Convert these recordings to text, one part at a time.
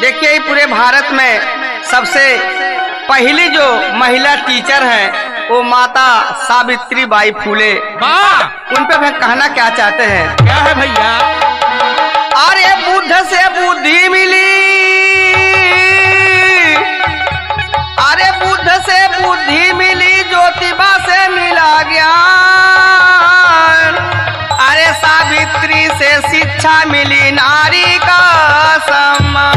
देखिए पूरे भारत में सबसे पहली जो महिला टीचर है वो माता सावित्री बाई फूले। उन पे मैं कहना क्या चाहते हैं, क्या है भैया? अरे बुद्ध से बुद्धि मिली, अरे बुद्ध से बुद्धि मिली, ज्योतिबा से मिला ज्ञान, अरे सावित्री से शिक्षा मिली, नारी का सम्मान।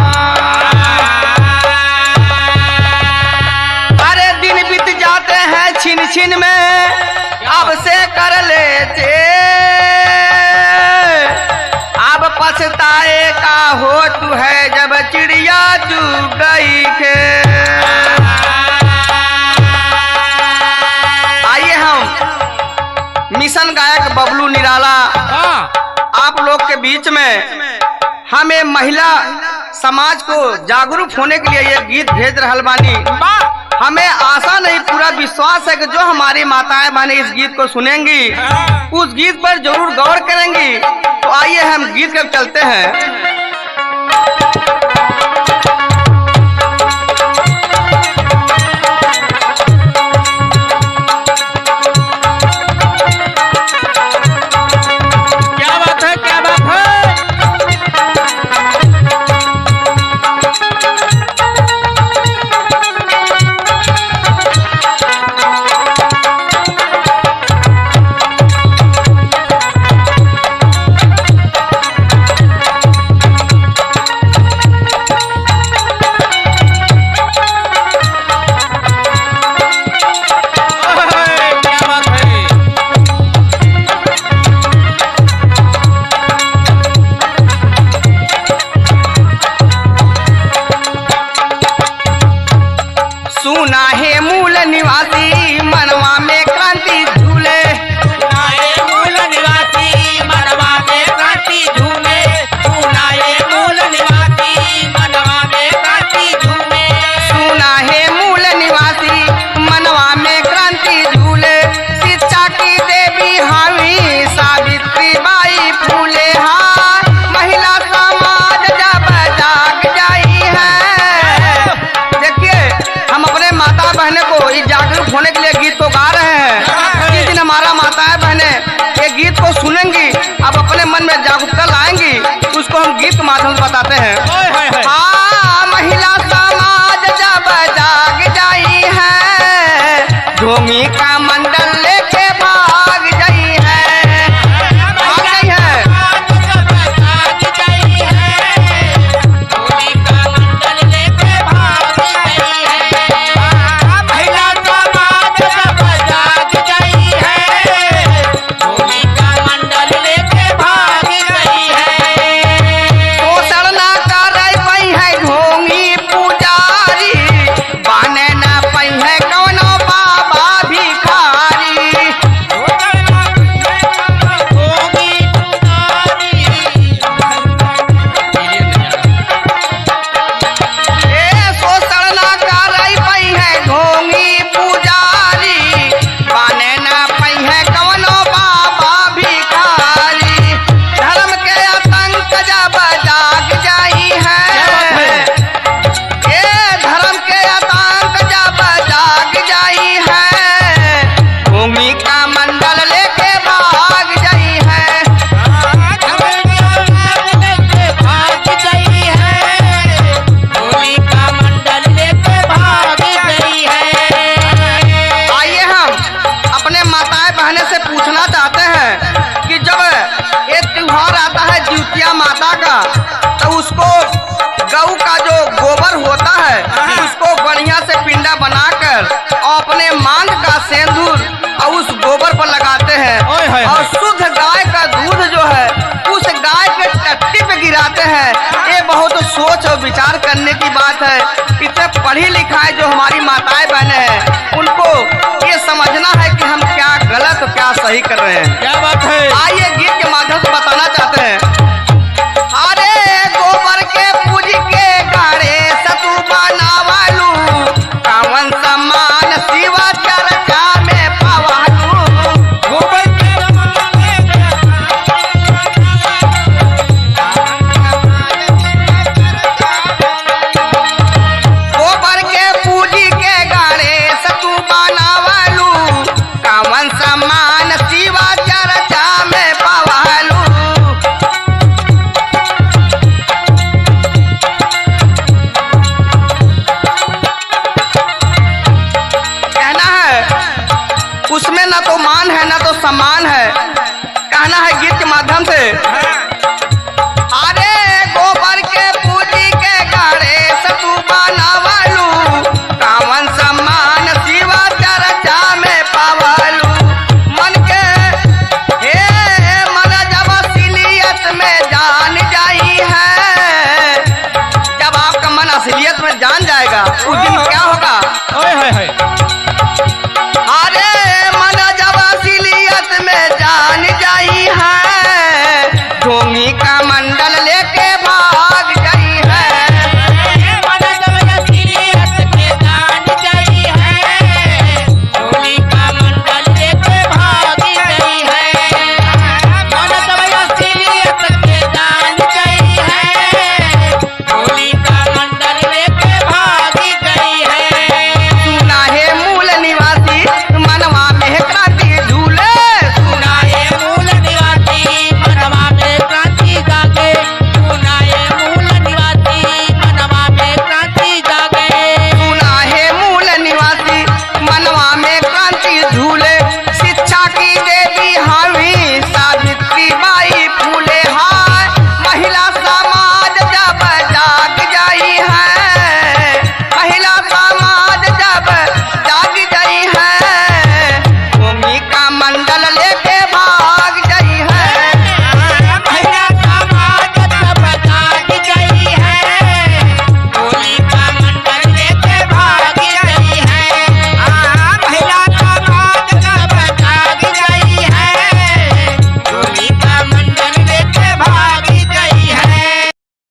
अरे दिन बीत जाते हैं छिन छिन में, अब से कर लेते, अब पछताए का हो तू है जब चिड़िया चुग गई के। आइए हम मिशन गायक बबलू निराला आप लोग के बीच में हमें महिला समाज को जागरूक होने के लिए ये गीत भेज रहल बानी। हमें आशा नहीं पूरा विश्वास है कि जो हमारी माताएं बहनें इस गीत को सुनेंगी उस गीत पर जरूर गौर करेंगी। तो आइए हम गीत के चलते हैं। सुना है मूल निवासी मनवा में क्रांति झूले, सुना है मूल निवासी मनवा में क्रांति झूले, सुना है मूल निवासी मनवा में क्रांति झूले, सुना है मूल निवासी मनवा में क्रांति झूले, शिक्षा की देवी हामी सावित्री बाई फूले। हाँ महिला समाज जब जाग जाई है। देखिए हम अपने माता बहने को इस जागरूक होने के लिए गीत को गा रहे हैं। जिस दिन हमारा माताएं बहने ये गीत को सुनेंगी अब अपने मन में जागरूकता लाएंगी, उसको हम गीत के माध्यम से बताते हैं। हाँ महिला समाज जब जाग जाई है, ढोंगी का मंडल लेके भाग जाई है, भाग गई है। पूछना चाहते हैं कि जब एक त्योहार आता है जिउतिया माता का, तो उसको गऊ का जो गोबर होता है उसको बढ़िया से पिंडा बनाकर और अपने मांग का सिंदूर और उस गोबर पर लगाते हैं और शुद्ध गाय का दूध जो है उस गाय के टट्टी पे गिराते हैं। ये बहुत सोच और विचार करने की बात है। इतने पढ़ी लिखाई जो हमारी माताएं बहनें हैं उनको ये समझना है कि हम क्या गलत और क्या सही कर रहे हैं। क्या बात